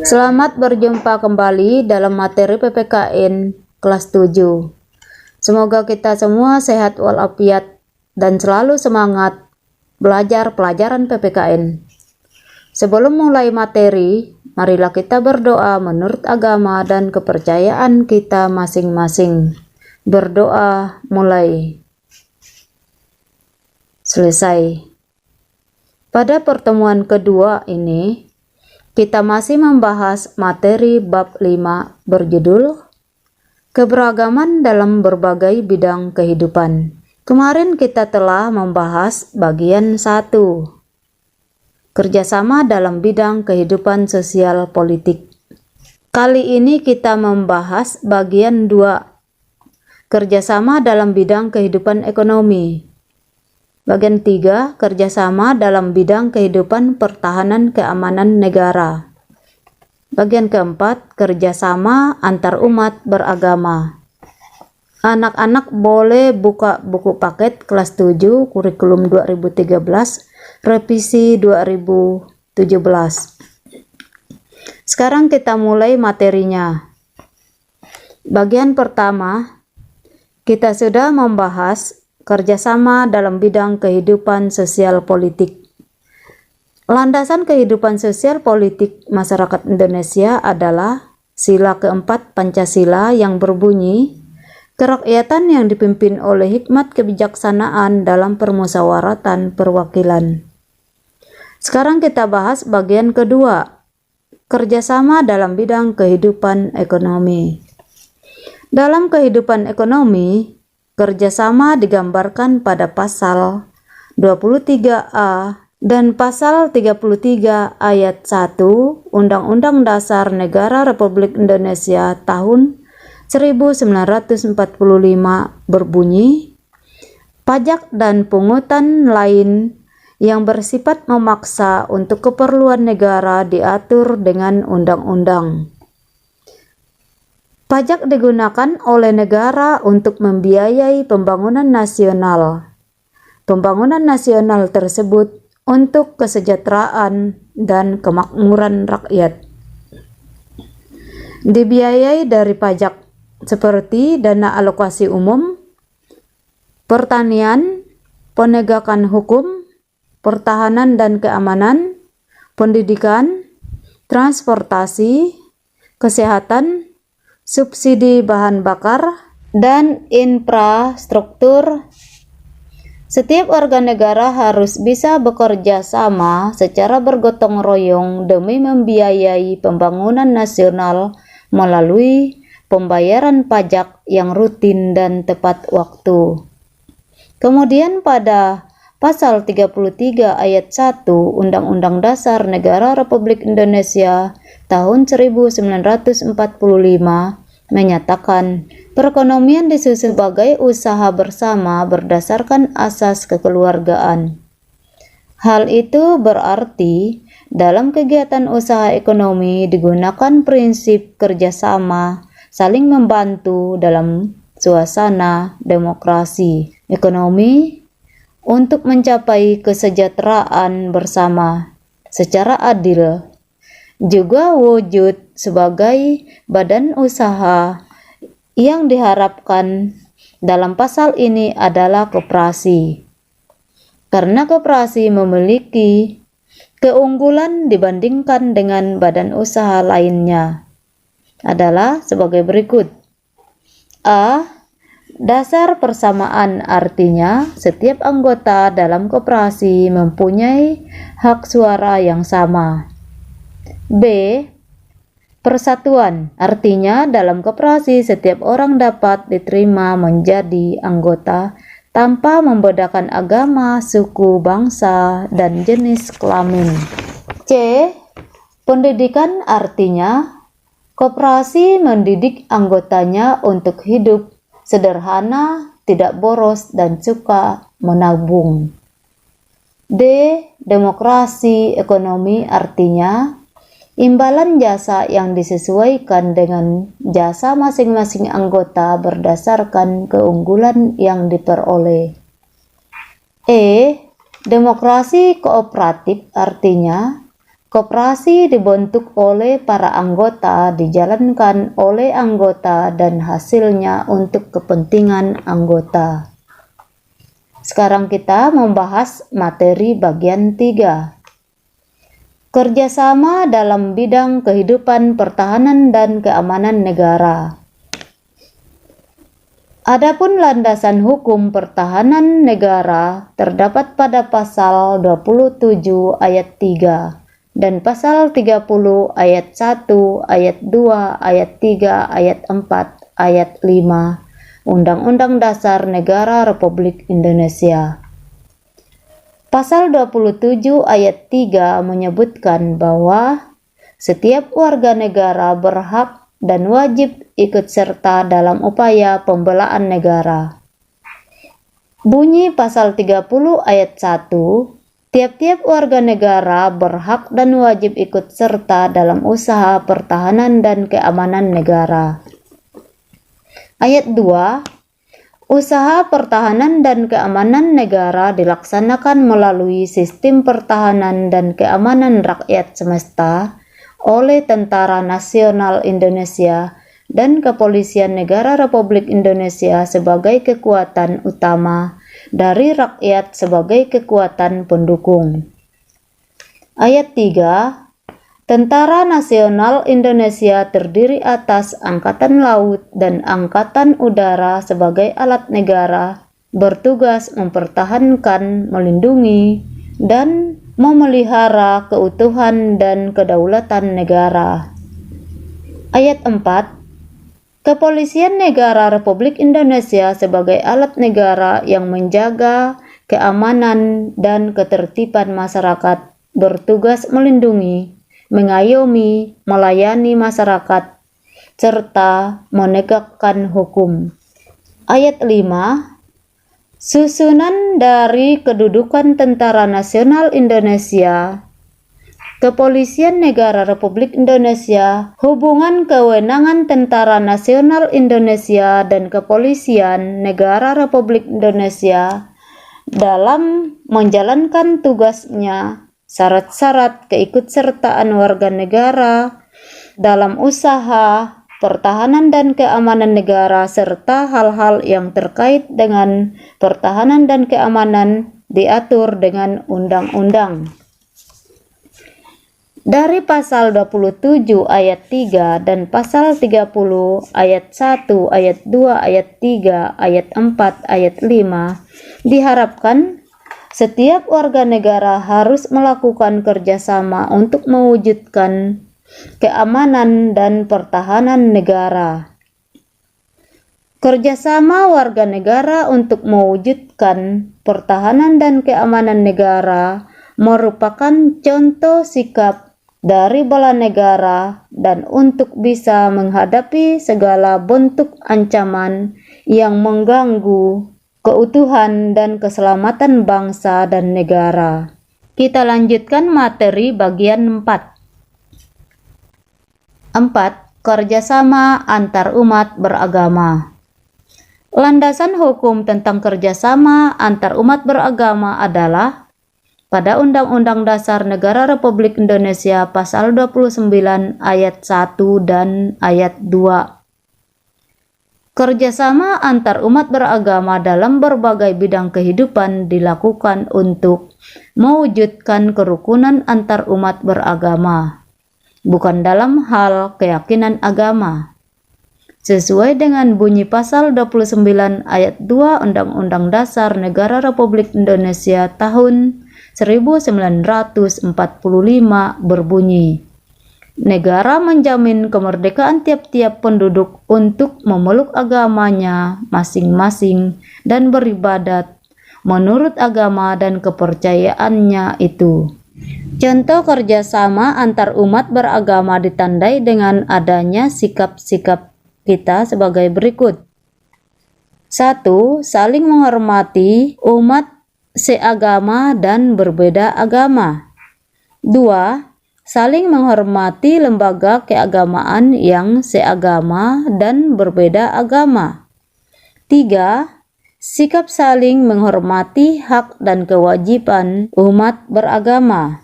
Selamat berjumpa kembali dalam materi PPKN kelas 7. Semoga kita semua sehat walafiat dan selalu semangat belajar pelajaran PPKN. Sebelum mulai materi, marilah kita berdoa menurut agama dan kepercayaan kita masing-masing. Berdoa mulai. Selesai. Pada pertemuan kedua ini, kita masih membahas materi bab 5 berjudul Keberagaman dalam berbagai bidang kehidupan. Kemarin kita telah membahas bagian 1, kerjasama dalam bidang kehidupan sosial politik. Kali ini kita membahas bagian 2, kerjasama dalam bidang kehidupan ekonomi. Bagian 3, kerjasama dalam bidang kehidupan pertahanan keamanan negara. Bagian keempat, kerjasama antar umat beragama. Anak-anak boleh buka buku paket kelas 7, kurikulum 2013, revisi 2017. Sekarang kita mulai materinya. Bagian pertama, kita sudah membahas kerjasama dalam bidang kehidupan sosial politik. Landasan kehidupan sosial politik masyarakat Indonesia adalah sila keempat Pancasila yang berbunyi, kerakyatan yang dipimpin oleh hikmat kebijaksanaan dalam permusyawaratan perwakilan. Sekarang kita bahas bagian kedua, kerjasama dalam bidang kehidupan ekonomi. Dalam kehidupan ekonomi, kerjasama digambarkan pada pasal 23A dan pasal 33 ayat 1 Undang-Undang Dasar Negara Republik Indonesia tahun 1945 berbunyi, pajak dan pungutan lain yang bersifat memaksa untuk keperluan negara diatur dengan undang-undang. Pajak digunakan oleh negara untuk membiayai pembangunan nasional. Pembangunan nasional tersebut untuk kesejahteraan dan kemakmuran rakyat. Dibiayai dari pajak seperti dana alokasi umum, pertanian, penegakan hukum, pertahanan dan keamanan, pendidikan, transportasi, kesehatan, subsidi bahan bakar, dan infrastruktur. Setiap warga negara harus bisa bekerja sama secara bergotong royong demi membiayai pembangunan nasional melalui pembayaran pajak yang rutin dan tepat waktu. Kemudian pada Pasal 33 ayat 1 Undang-Undang Dasar Negara Republik Indonesia tahun 1945 menyatakan perekonomian disusun sebagai usaha bersama berdasarkan asas kekeluargaan. Hal itu berarti dalam kegiatan usaha ekonomi digunakan prinsip kerjasama, saling membantu dalam suasana demokrasi ekonomi untuk mencapai kesejahteraan bersama secara adil. Juga wujud sebagai badan usaha yang diharapkan dalam pasal ini adalah koperasi. Karena koperasi memiliki keunggulan dibandingkan dengan badan usaha lainnya adalah sebagai berikut. A. Dasar persamaan, artinya setiap anggota dalam koperasi mempunyai hak suara yang sama. B. Persatuan, artinya dalam koperasi setiap orang dapat diterima menjadi anggota tanpa membedakan agama, suku, bangsa, dan jenis kelamin. C. Pendidikan, artinya koperasi mendidik anggotanya untuk hidup sederhana, tidak boros, dan suka menabung. D. Demokrasi ekonomi, artinya imbalan jasa yang disesuaikan dengan jasa masing-masing anggota berdasarkan keunggulan yang diperoleh. E. Demokrasi kooperatif, artinya Koperasi dibentuk oleh para anggota, dijalankan oleh anggota, dan hasilnya untuk kepentingan anggota. Sekarang kita membahas materi bagian 3. Kerjasama dalam bidang kehidupan pertahanan dan keamanan negara. Adapun landasan hukum pertahanan negara terdapat pada pasal 27 ayat 3 dan pasal 30 ayat 1, ayat 2, ayat 3, ayat 4, ayat 5 Undang-Undang Dasar Negara Republik Indonesia. Pasal 27 ayat 3 menyebutkan bahwa setiap warga negara berhak dan wajib ikut serta dalam upaya pembelaan negara. Bunyi pasal 30 ayat 1, tiap-tiap warga negara berhak dan wajib ikut serta dalam usaha pertahanan dan keamanan negara. Ayat 2, usaha pertahanan dan keamanan negara dilaksanakan melalui sistem pertahanan dan keamanan rakyat semesta oleh Tentara Nasional Indonesia dan Kepolisian Negara Republik Indonesia sebagai kekuatan utama dari rakyat sebagai kekuatan pendukung. Ayat 3, Tentara Nasional Indonesia terdiri atas Angkatan Laut dan Angkatan Udara sebagai alat negara, bertugas mempertahankan, melindungi, dan memelihara keutuhan dan kedaulatan negara. Ayat 4, Kepolisian Negara Republik Indonesia sebagai alat negara yang menjaga keamanan dan ketertiban masyarakat, bertugas melindungi, mengayomi, melayani masyarakat, serta menegakkan hukum. Ayat 5, susunan dari kedudukan Tentara Nasional Indonesia, Kepolisian Negara Republik Indonesia, hubungan kewenangan Tentara Nasional Indonesia dan Kepolisian Negara Republik Indonesia dalam menjalankan tugasnya, syarat-syarat keikutsertaan warga negara dalam usaha pertahanan dan keamanan negara, serta hal-hal yang terkait dengan pertahanan dan keamanan diatur dengan undang-undang. Dari pasal 27 ayat 3 dan pasal 30 ayat 1, ayat 2, ayat 3, ayat 4, ayat 5 diharapkan setiap warga negara harus melakukan kerjasama untuk mewujudkan keamanan dan pertahanan negara. Kerjasama warga negara untuk mewujudkan pertahanan dan keamanan negara merupakan contoh sikap dari bala negara dan untuk bisa menghadapi segala bentuk ancaman yang mengganggu keutuhan dan keselamatan bangsa dan negara. Kita lanjutkan materi bagian 4. 4. Kerjasama antar umat beragama. Landasan hukum tentang kerjasama antar umat beragama adalah pada Undang-Undang Dasar Negara Republik Indonesia pasal 29 ayat 1 dan ayat 2. Kerjasama antar umat beragama dalam berbagai bidang kehidupan dilakukan untuk mewujudkan kerukunan antar umat beragama, bukan dalam hal keyakinan agama. Sesuai dengan bunyi pasal 29 ayat 2 Undang-Undang Dasar Negara Republik Indonesia tahun 1945 berbunyi, negara menjamin kemerdekaan tiap-tiap penduduk untuk memeluk agamanya masing-masing dan beribadat menurut agama dan kepercayaannya itu. Contoh kerjasama antar umat beragama ditandai dengan adanya sikap-sikap kita sebagai berikut. 1. Saling menghormati umat seagama dan berbeda agama. 2. Saling menghormati lembaga keagamaan yang seagama dan berbeda agama. 3. Sikap saling menghormati hak dan kewajiban umat beragama.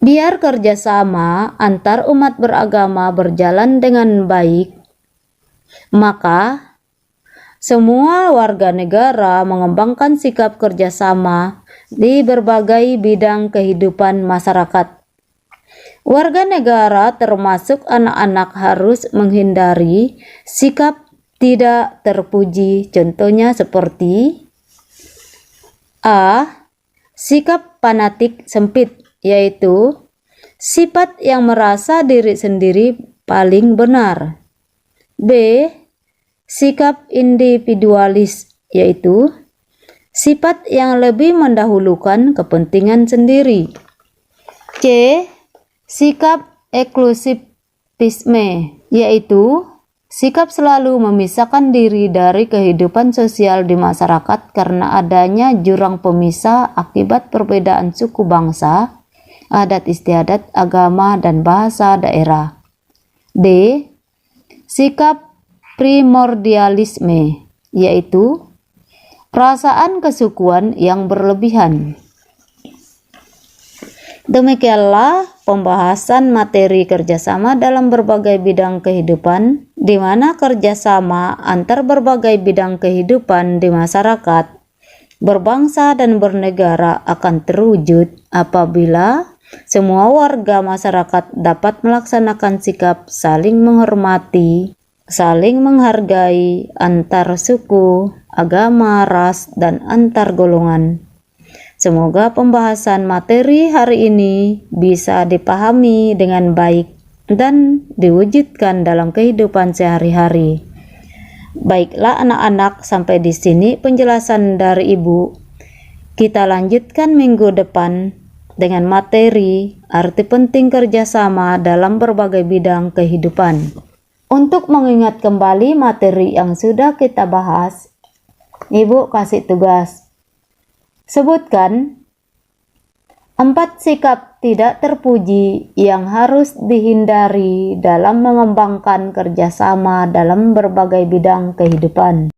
Biar kerjasama antar umat beragama berjalan dengan baik, maka semua warga negara mengembangkan sikap kerjasama di berbagai bidang kehidupan masyarakat. Warga negara termasuk anak-anak harus menghindari sikap tidak terpuji, contohnya seperti A. Sikap fanatik sempit, yaitu sifat yang merasa diri sendiri paling benar. B. Sikap individualis, yaitu sifat yang lebih mendahulukan kepentingan sendiri. C. Sikap eksklusivisme, yaitu sikap selalu memisahkan diri dari kehidupan sosial di masyarakat karena adanya jurang pemisah akibat perbedaan suku bangsa, adat istiadat, agama, dan bahasa daerah. D. Sikap primordialisme, yaitu perasaan kesukuan yang berlebihan. Demikianlah pembahasan materi kerjasama dalam berbagai bidang kehidupan, di mana kerjasama antar berbagai bidang kehidupan di masyarakat, berbangsa dan bernegara akan terwujud apabila semua warga masyarakat dapat melaksanakan sikap saling menghormati, saling menghargai antar suku, agama, ras, dan antar golongan. Semoga pembahasan materi hari ini bisa dipahami dengan baik dan diwujudkan dalam kehidupan sehari-hari. Baiklah anak-anak, sampai di sini penjelasan dari Ibu. Kita lanjutkan minggu depan dengan materi arti penting kerjasama dalam berbagai bidang kehidupan. Untuk mengingat kembali materi yang sudah kita bahas, Ibu kasih tugas. Sebutkan 4 sikap tidak terpuji yang harus dihindari dalam mengembangkan kerjasama dalam berbagai bidang kehidupan.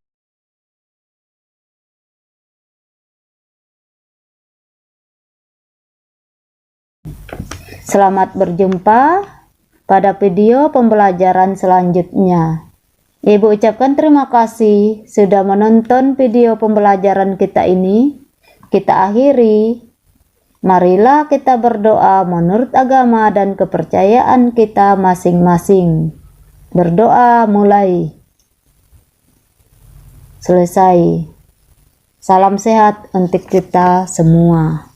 Selamat berjumpa pada video pembelajaran selanjutnya. Ibu ucapkan terima kasih sudah menonton video pembelajaran kita ini. Kita akhiri. Marilah kita berdoa menurut agama dan kepercayaan kita masing-masing. Berdoa mulai. Selesai. Salam sehat untuk kita semua.